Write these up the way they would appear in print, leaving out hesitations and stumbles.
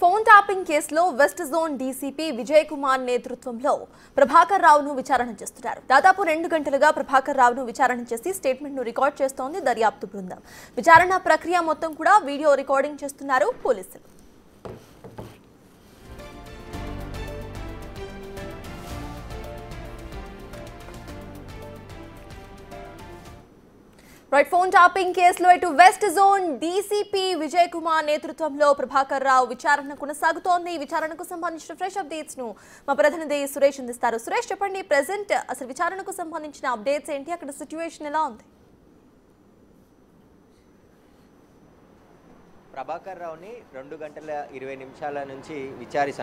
Phone tapping కేసులో west zone DCP Vijay Kumar నేతృత్వంలో ప్రభాకర్ రావును విచారణ చేస్తున్నారు. దాదాపు 2 గంటలుగా ప్రభాకర్ రావును విచారణ చేసి స్టేట్మెంట్ ను రికార్డ్ చేస్తోంది దర్యాప్తు బృందం. విచారణ ప్రక్రియ మొత్తం కూడా వీడియో రికార్డింగ్ చేస్తున్నారు పోలీసులు. ఫోన్ ట్యాపింగ్ కేసులో ఇటు west zone DCP Vijay Kumar నేతృత్వంలో ప్రభాకర్ రావు విచారణ కొనసాగుతోంది. విచారణకు సంబంధించిన ఫ్రెష్ అప్డేట్స్ ను మా ప్రతినిధి సురేష్ అందిస్తారు. సురేష్, చెప్పండి, ప్రెజెంట్ అసలు విచారణకు సంబంధించిన అప్డేట్స్ ఏంటి, అక్కడ సిచ్యువేషన్ ఎలా ఉంది? ప్రభాకర్ రావుని 2 గంటల 20 నిమిషాల నుంచి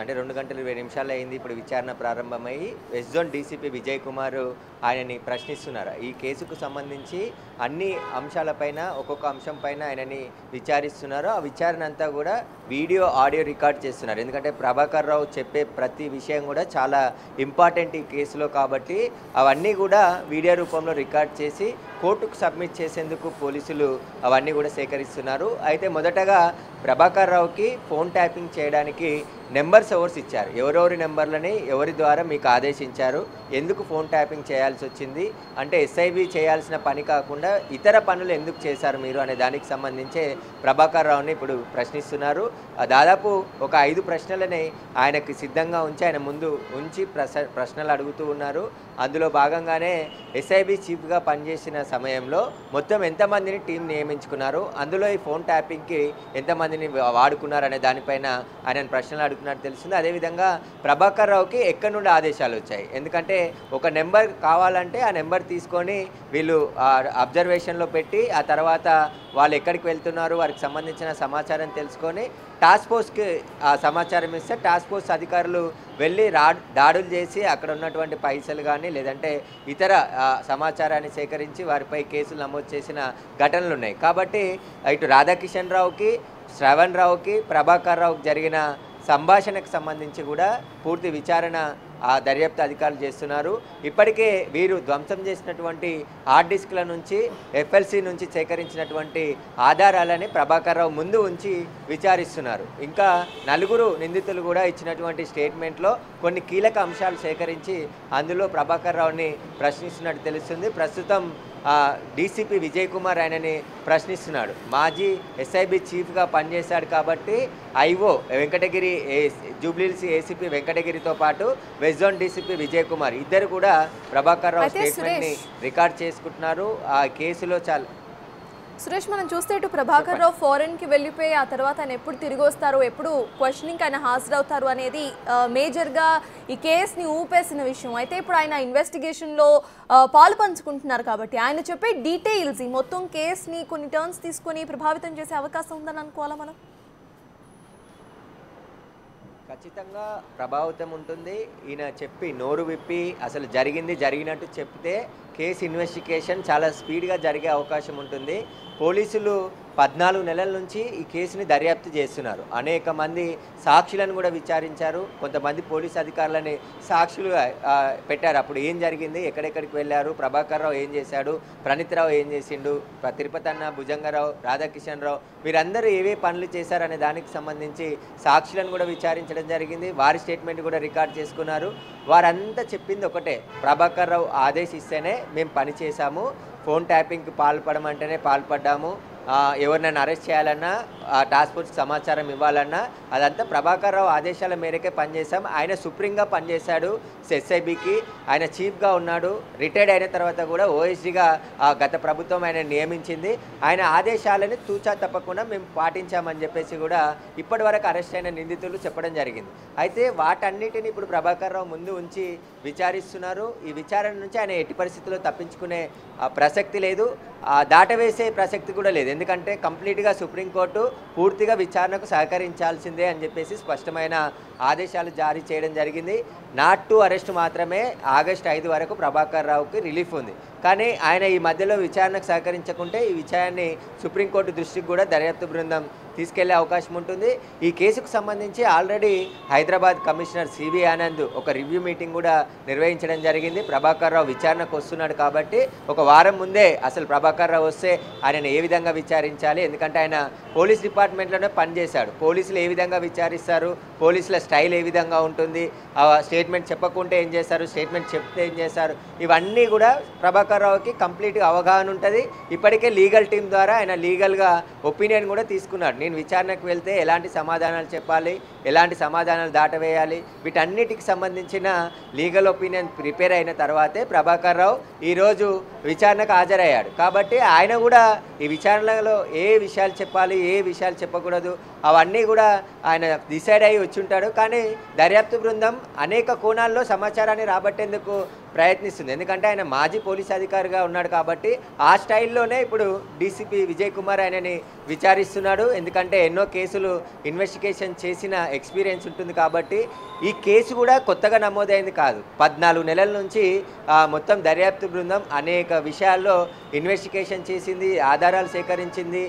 అంటే 2 గంటల 20 నిమిషాలు అయింది ఇప్పుడు విచారణ ప్రారంభమయ్యి. West zone DCP Vijay Kumar ఆయనని ప్రశ్నిస్తున్నారు. ఈ కేసుకు సంబంధించి అన్ని అంశాలపైన ఒక్కొక్క అంశం పైన ఆయనని విచారిస్తున్నారు. ఆ విచారణ అంతా కూడా వీడియో ఆడియో రికార్డ్ చేస్తున్నారు. ఎందుకంటే ప్రభాకర్ రావు చెప్పే ప్రతి విషయం కూడా చాలా ఇంపార్టెంట్ ఈ కేసులో కాబట్టి అవన్నీ కూడా వీడియో రూపంలో రికార్డ్ చేసి కోర్టుకు సబ్మిట్ చేసేందుకు పోలీసులు అవన్నీ కూడా సేకరిస్తున్నారు. అయితే మొదటగా ప్రభాకర్ రావుకి ఫోన్ ట్యాపింగ్ చేయడానికి నెంబర్స్ ఇచ్చారు. ఎవరెవరి నెంబర్లని ఎవరి ద్వారా మీకు ఆదేశించారు, ఎందుకు ఫోన్ ట్యాపింగ్ చేయాల్సి వచ్చింది, అంటే ఎస్ఐబి చేయాల్సిన పని కాకుండా ఇతర పనులు ఎందుకు చేశారు మీరు అనే దానికి సంబంధించే ప్రభాకర్ రావుని ఇప్పుడు ప్రశ్నిస్తున్నారు. దాదాపు ఒక 5 ప్రశ్నలని ఆయనకి సిద్ధంగా ఉంచి ఆయన ముందు ఉంచి ప్రశ్నలు అడుగుతూ ఉన్నారు. అందులో భాగంగానే ఎస్ఐబి చీఫ్గా పనిచేసిన సమయంలో మొత్తం ఎంతమందిని టీం నియమించుకున్నారు, అందులో ఈ ఫోన్ ట్యాపింగ్కి ఎంతమందిని వాడుకున్నారు అనే దానిపైన ఆయన ప్రశ్నలు అడుగుతున్నట్టు తెలుస్తుంది. అదేవిధంగా ప్రభాకర్ రావుకి ఎక్కడి నుండి ఆదేశాలు వచ్చాయి, ఎందుకంటే ఒక నెంబర్ కావాలంటే ఆ నెంబర్ తీసుకొని వీళ్ళు అబ్జర్వేషన్లో పెట్టి ఆ తర్వాత వాళ్ళు ఎక్కడికి వెళ్తున్నారు, వారికి సంబంధించిన సమాచారం తెలుసుకొని టాస్క్ ఫోర్స్కి ఆ సమాచారం ఇస్తే టాస్క్ ఫోర్స్ అధికారులు వెళ్ళి దాడులు చేసి అక్కడ ఉన్నటువంటి పైసలు కానీ లేదంటే ఇతర సమాచారాన్ని సేకరించి వారిపై కేసులు నమోదు చేసిన ఘటనలు ఉన్నాయి. కాబట్టి ఇటు రాధాకిషన్ రావుకి, శ్రవణ్ రావుకి, ప్రభాకర్ రావుకి జరిగిన సంభాషణకు సంబంధించి కూడా పూర్తి విచారణ ఆ దర్యాప్తు అధికారులు చేస్తున్నారు. ఇప్పటికే వీరు ధ్వంసం చేసినటువంటి హార్డ్ డిస్క్ల నుంచి ఎఫ్ఎల్సి నుంచి సేకరించినటువంటి ఆధారాలని ప్రభాకర్ రావు ముందు ఉంచి విచారిస్తున్నారు. ఇంకా 4 నిందితులు కూడా ఇచ్చినటువంటి స్టేట్మెంట్లో కొన్ని కీలక అంశాలు సేకరించి అందులో ప్రభాకర్ రావుని ప్రశ్నిస్తున్నట్టు తెలుస్తుంది. ప్రస్తుతం డీసీపీ విజయ్ కుమార్ ఆయనని ప్రశ్నిస్తున్నాడు. మాజీ ఎస్ఐబి చీఫ్గా పనిచేశాడు కాబట్టి ఐఓ వెంకటగిరి, జూబ్లీహిల్స్ ఏసీపీ వెంకటగిరితో పాటు west zone DCP Vijay Kumar ఇద్దరు కూడా ప్రభాకర్ రావు స్టేట్మెంట్ని రికార్డ్ చేసుకుంటున్నారు. ఆ కేసులో సురేష్, మనం చూస్తే ఇటు ప్రభాకర్ రావు ఫారెన్కి వెళ్ళిపోయి ఆ తర్వాత ఆయన ఎప్పుడు తిరిగి వస్తారు, ఎప్పుడు క్వశ్చనింగ్ ఆయన హాజరవుతారు అనేది మేజర్గా ఈ కేసుని ఊపేసిన విషయం. అయితే ఇప్పుడు ఆయన ఇన్వెస్టిగేషన్లో పాలు పంచుకుంటున్నారు కాబట్టి ఆయన చెప్పే డీటెయిల్స్ ఈ మొత్తం కేసుని కొన్ని టర్న్స్ తీసుకొని ప్రభావితం చేసే అవకాశం ఉందని అనుకోవాలా మనం? ఖచ్చితంగా ప్రభావితం ఉంటుంది. ఈయన చెప్పి నోరు విప్పి అసలు జరిగినట్టు చెప్తే కేసు ఇన్వెస్టిగేషన్ చాలా స్పీడ్గా జరిగే అవకాశం ఉంటుంది. పోలీసులు 14 నెలల నుంచి ఈ కేసుని దర్యాప్తు చేస్తున్నారు. అనేక మంది సాక్షులను కూడా విచారించారు. కొంతమంది పోలీసు అధికారులని సాక్షులుగా పెట్టారు. అప్పుడు ఏం జరిగింది, ఎక్కడెక్కడికి వెళ్ళారు, ప్రభాకర్ రావు ఏం చేశాడు, ప్రణీత్ రావు ఏం చేసిండు, తిరుపతి అన్న, భుజంగరావు, రాధాకిషన్ రావు వీరందరూ ఏవే పనులు చేశారనే దానికి సంబంధించి సాక్షులను కూడా విచారించడం జరిగింది. వారి స్టేట్మెంట్ కూడా రికార్డ్ చేసుకున్నారు. వారంతా చెప్పింది ఒకటే, ప్రభాకర్ రావు ఆదేశిస్తేనే మేము పని చేశాము, ఫోన్ ట్యాపింగ్కి పాల్పడమంటేనే పాల్పడ్డాము, ఎవరినైనా అరెస్ట్ చేయాలన్నా టాస్క్ ఫోర్స్కి సమాచారం ఇవ్వాలన్నా అదంతా ప్రభాకర్ రావు ఆదేశాల మేరకే పనిచేశాం. ఆయన సుప్రీంగా పనిచేశాడు, ఎస్ఐబికి ఆయన చీఫ్గా ఉన్నాడు. రిటైర్డ్ అయిన తర్వాత కూడా ఓఎస్డీగా గత ప్రభుత్వం ఆయన నియమించింది. ఆయన ఆదేశాలని తూచా తప్పకుండా మేము పాటించామని చెప్పేసి కూడా ఇప్పటి వరకు అరెస్ట్ అయిన నిందితులు చెప్పడం జరిగింది. అయితే వాటన్నిటిని ఇప్పుడు ప్రభాకర్ రావు ముందు ఉంచి విచారిస్తున్నారు. ఈ విచారణ నుంచి ఆయన ఎట్టి పరిస్థితుల్లో తప్పించుకునే ప్రసక్తి లేదు, దాటవేసే ప్రసక్తి కూడా లేదు. ఎందుకంటే కంప్లీట్గా సుప్రీంకోర్టు పూర్తిగా విచారణకు సహకరించాల్సిందే అని చెప్పేసి స్పష్టమైన ఆదేశాలు జారీ చేయడం జరిగింది. నాట్ టు అరెస్ట్ మాత్రమే ఆగస్టు 5 వరకు ప్రభాకర్ రావుకి రిలీఫ్ ఉంది. కానీ ఆయన ఈ మధ్యలో విచారణకు సహకరించకుంటే ఈ విషయాన్ని సుప్రీంకోర్టు దృష్టికి కూడా దర్యాప్తు బృందం తీసుకెళ్లే అవకాశం ఉంటుంది. ఈ కేసుకు సంబంధించి ఆల్రెడీ హైదరాబాద్ కమిషనర్ సివి ఆనంద్ ఒక రివ్యూ మీటింగ్ కూడా నిర్వహించడం జరిగింది. ప్రభాకర్ రావు విచారణకు వస్తున్నాడు కాబట్టి ఒక వారం ముందే అసలు ప్రభాకర్ రావు వస్తే ఆయనను ఏ విధంగా విచారించాలి, ఎందుకంటే ఆయన పోలీస్ డిపార్ట్మెంట్లోనే పనిచేశాడు. పోలీసులు ఏ విధంగా విచారిస్తారు, పోలీసుల స్టైల్ ఏ విధంగా ఉంటుంది, స్టేట్మెంట్ చెప్పకుంటే ఏం చేస్తారు, స్టేట్మెంట్ చెప్తే ఏం చేస్తారు, ఇవన్నీ కూడా ప్రభాకర్ రావుకి కంప్లీట్గా అవగాహన ఉంటుంది. ఇప్పటికే లీగల్ టీం ద్వారా ఆయన లీగల్గా ఒపీనియన్ కూడా తీసుకున్నాడు. నేను విచారణకు వెళ్తే ఎలాంటి సమాధానాలు చెప్పాలి, ఎలాంటి సమాధానాలు దాటవేయాలి, వీటన్నిటికి సంబంధించిన లీగల్ ఒపీనియన్ ప్రిపేర్ అయిన తర్వాతే ప్రభాకర్ రావు ఈరోజు విచారణకు హాజరయ్యాడు. కాబట్టి ఆయన కూడా ఈ విచారణలో ఏ విషయాలు చెప్పాలి, ఏ విషయాలు చెప్పకూడదు, అవన్నీ కూడా ఆయన డిసైడ్ అయ్యి వచ్చి ఉంటాడు. కానీ దర్యాప్తు బృందం అనేక కోణాల్లో సమాచారాన్ని రాబట్టేందుకు ప్రయత్నిస్తుంది. ఎందుకంటే ఆయన మాజీ పోలీస్ అధికారిగా ఉన్నాడు కాబట్టి ఆ స్టైల్లోనే ఇప్పుడు డీసీపీ విజయ్ కుమార్ ఆయనని విచారిస్తున్నాడు. ఎందుకంటే ఎన్నో కేసులు ఇన్వెస్టిగేషన్ చేసిన ఎక్స్పీరియన్స్ ఉంటుంది కాబట్టి ఈ కేసు కూడా కొత్తగా నమోదైంది కాదు. 14 నెలల నుంచి మొత్తం దర్యాప్తు బృందం అనేక విషయాల్లో ఇన్వెస్టిగేషన్ చేసింది, ఆధారాలు సేకరించింది.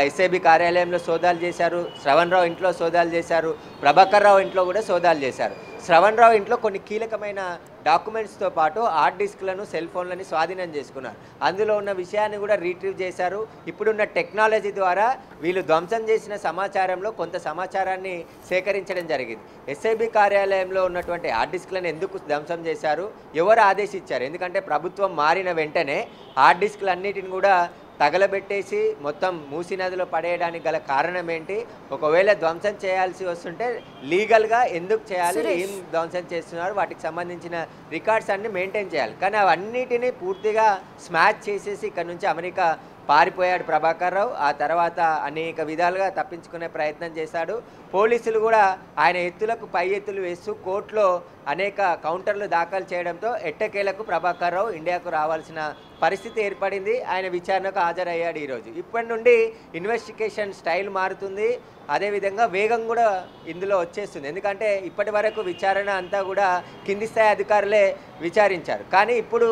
ఎస్ఐబి కార్యాలయంలో సోదాలు చేశారు, శ్రవణ్ రావు ఇంట్లో సోదాలు చేశారు, ప్రభాకర్ రావు ఇంట్లో కూడా సోదాలు చేశారు. శ్రవణ్ రావు ఇంట్లో కొన్ని కీలకమైన డాక్యుమెంట్స్తో పాటు హార్డ్ డిస్క్లను, సెల్ ఫోన్లని స్వాధీనం చేసుకున్నారు. అందులో ఉన్న విషయాన్ని కూడా రీట్రీవ్ చేశారు. ఇప్పుడున్న టెక్నాలజీ ద్వారా వీళ్ళు ధ్వంసం చేసిన సమాచారంలో కొంత సమాచారాన్ని సేకరించడం జరిగింది. ఎస్ఐబి కార్యాలయంలో ఉన్నటువంటి హార్డ్ డిస్క్లను ఎందుకు ధ్వంసం చేశారు, ఎవరు ఆదేశించారు, ఎందుకంటే ప్రభుత్వం మారిన వెంటనే హార్డ్ డిస్క్లన్నిటిని కూడా తగలబెట్టేసి మొత్తం మూసీ నదిలో పడేయడానికి గల కారణం ఏంటి, ఒకవేళ ధ్వంసం చేయాల్సి వస్తుంటే లీగల్గా ఎందుకు చేయాలి, ఏం ధ్వంసం చేస్తున్నారు, వాటికి సంబంధించిన రికార్డ్స్ అన్ని మెయింటైన్ చేయాలి. కానీ అవన్నిటినీ పూర్తిగా స్మాష్ చేసేసి ఇక్కడ నుంచి అమెరికా పారిపోయాడు ప్రభాకర్ రావు. ఆ తర్వాత అనేక విధాలుగా తప్పించుకునే ప్రయత్నం చేశాడు. పోలీసులు కూడా ఆయన ఎత్తులకు పై ఎత్తులు వేస్తూ కోర్టులో అనేక కౌంటర్లు దాఖలు చేయడంతో ఎట్టకేలకు ప్రభాకర్ రావు ఇండియాకు రావాల్సిన పరిస్థితి ఏర్పడింది. ఆయన విచారణకు హాజరయ్యాడు ఈరోజు. ఇప్పటి నుండి ఇన్వెస్టిగేషన్ స్టైల్ మారుతుంది, అదేవిధంగా వేగం కూడా ఇందులో వచ్చేస్తుంది. ఎందుకంటే ఇప్పటి వరకు విచారణ అంతా కూడా కింది స్థాయి అధికారులే విచారించారు. కానీ ఇప్పుడు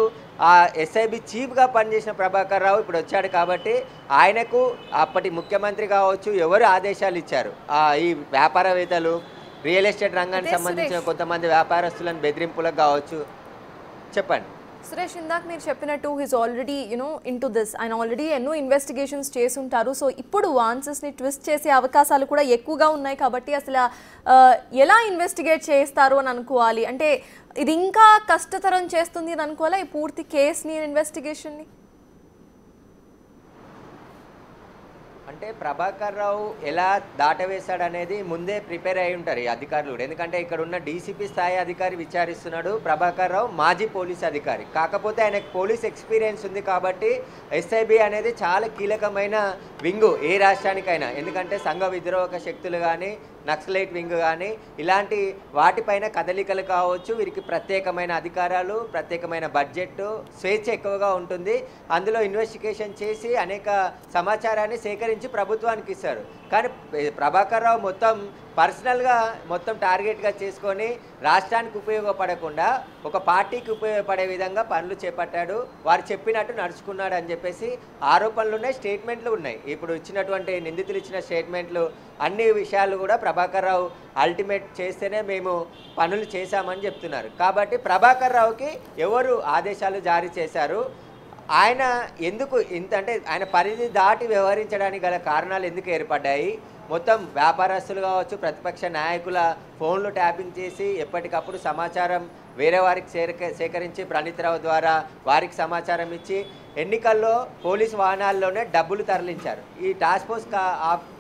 ఆ ఎస్ఐబి చీఫ్గా పనిచేసిన ప్రభాకర్ రావు ఇప్పుడు వచ్చాడు కాబట్టి ఆయనకు అప్పటి ముఖ్యమంత్రి కావచ్చు ఎవరు ఆదేశాలు ఇచ్చారు, ఈ వ్యాపారవేత్తలు, రియల్ ఎస్టేట్ రంగానికి సంబంధించిన కొంతమంది వ్యాపారస్తులను బెదిరింపులకు కావచ్చు. చెప్పండి సురేష్, ఇందాక మీరు చెప్పినట్టు హీస్ ఆల్రెడీ ఇంటూ దిస్, ఆయన ఆల్రెడీ ఎన్నో ఇన్వెస్టిగేషన్స్ చేసి ఉంటారు. సో ఇప్పుడు ఆన్సర్స్ని ట్విస్ట్ చేసే అవకాశాలు కూడా ఎక్కువగా ఉన్నాయి కాబట్టి అసలు ఎలా ఇన్వెస్టిగేట్ చేస్తారు అని అనుకోవాలి, అంటే ఇది ఇంకా కష్టతరం చేస్తుంది అని అనుకోవాలా ఈ పూర్తి కేసుని, ఇన్వెస్టిగేషన్ని? అంటే ప్రభాకర్ రావు ఎలా దాటవేశాడు అనేది ముందే ప్రిపేర్ అయి ఉంటారు ఈ అధికారులు. ఎందుకంటే ఇక్కడ ఉన్న డీసీపీ స్థాయి అధికారి విచారిస్తున్నాడు, ప్రభాకర్ రావు మాజీ పోలీస్ అధికారి. కాకపోతే ఆయనకు పోలీస్ ఎక్స్పీరియన్స్ ఉంది కాబట్టి ఎస్ఐబి అనేది చాలా కీలకమైన వింగు ఏ రాష్ట్రానికైనా. ఎందుకంటే సంఘ విద్రోహక శక్తులు కానీ, నక్సలైట్ వింగ్ కానీ ఇలాంటి వాటిపైన కదలికలు కావచ్చు. వీరికి ప్రత్యేకమైన అధికారాలు, ప్రత్యేకమైన బడ్జెట్, స్వేచ్ఛ ఎక్కువగా ఉంటుంది. అందులో ఇన్వెస్టిగేషన్ చేసి అనేక సమాచారాన్ని సేకరించి ప్రభుత్వానికి ఇస్తారు. కానీ ప్రభాకర్ రావు మొత్తం పర్సనల్గా మొత్తం టార్గెట్గా చేసుకొని రాష్ట్రానికి ఉపయోగపడకుండా ఒక పార్టీకి ఉపయోగపడే విధంగా పనులు చేపట్టాడు, వారు చెప్పినట్టు నడుచుకున్నాడు అని చెప్పేసి ఆరోపణలు ఉన్నాయి, స్టేట్మెంట్లు ఉన్నాయి. ఇప్పుడు ఇచ్చినటువంటి నిందితులు ఇచ్చిన స్టేట్మెంట్లు అన్ని విషయాలు కూడా ప్రభాకర్ రావు అల్టిమేట్ చేస్తేనే మేము పనులు చేశామని చెప్తున్నారు. కాబట్టి ప్రభాకర్ రావుకి ఎవరు ఆదేశాలు జారీ చేశారు, ఆయన ఎందుకు ఇంత అంటే ఆయన పరిధి దాటి వ్యవహరించడానికి గల కారణాలు ఎందుకు ఏర్పడ్డాయి, మొత్తం వ్యాపారస్తులు కావచ్చు, ప్రతిపక్ష నాయకుల ఫోన్లు ట్యాపింగ్ చేసి ఎప్పటికప్పుడు సమాచారం వేరే వారికి సేకరించి ప్రణీత్ రావు ద్వారా వారికి సమాచారం ఇచ్చి ఎన్నికల్లో పోలీసు వాహనాల్లోనే డబ్బులు తరలించారు. ఈ టాస్క్ ఫోర్స్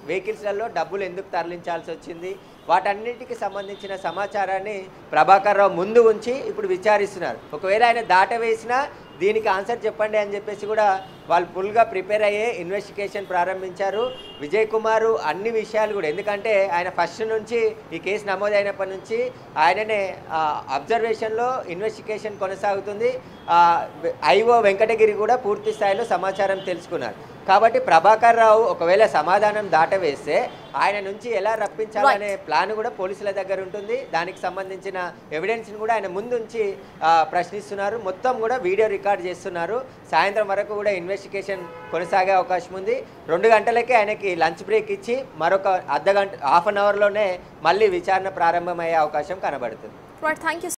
వెహికల్స్లలో డబ్బులు ఎందుకు తరలించాల్సి వచ్చింది, వాటన్నిటికి సంబంధించిన సమాచారాన్ని ప్రభాకర్ రావు ముందు ఉంచి ఇప్పుడు విచారిస్తున్నారు. ఒకవేళ ఆయన దాటవేసినా దీనికి ఆన్సర్ చెప్పండి అని చెప్పేసి కూడా వాళ్ళు ఫుల్గా ప్రిపేర్ అయ్యే ఇన్వెస్టిగేషన్ ప్రారంభించారు. విజయ్ కుమార్ అన్ని విషయాలు కూడా, ఎందుకంటే ఆయన ఫస్ట్ నుంచి ఈ కేసు నమోదైనప్పటి నుంచి ఆయననే అబ్జర్వేషన్లో ఇన్వెస్టిగేషన్ కొనసాగుతుంది. ఐఓ వెంకటగిరి కూడా పూర్తి స్థాయిలో సమాచారం తెలుసుకున్నారు. కాబట్టి ప్రభాకర్ రావు ఒకవేళ సమాధానం దాటవేస్తే ఆయన నుంచి ఎలా రప్పించాలనే ప్లాన్ కూడా పోలీసుల దగ్గర ఉంటుంది. దానికి సంబంధించిన ఎవిడెన్స్ని కూడా ఆయన ముందుంచి ప్రశ్నిస్తున్నారు. మొత్తం కూడా వీడియో రికార్డ్ చేస్తున్నారు. సాయంత్రం వరకు కూడా ఇన్వెస్టిగేషన్ కొనసాగే అవకాశం ఉంది. 2 గంటలకే ఆయనకి లంచ్ బ్రేక్ ఇచ్చి మరొక అర్ధగంట హాఫ్ అన్ అవర్లోనే మళ్ళీ విచారణ ప్రారంభమయ్యే అవకాశం కనబడుతుంది. Thank you.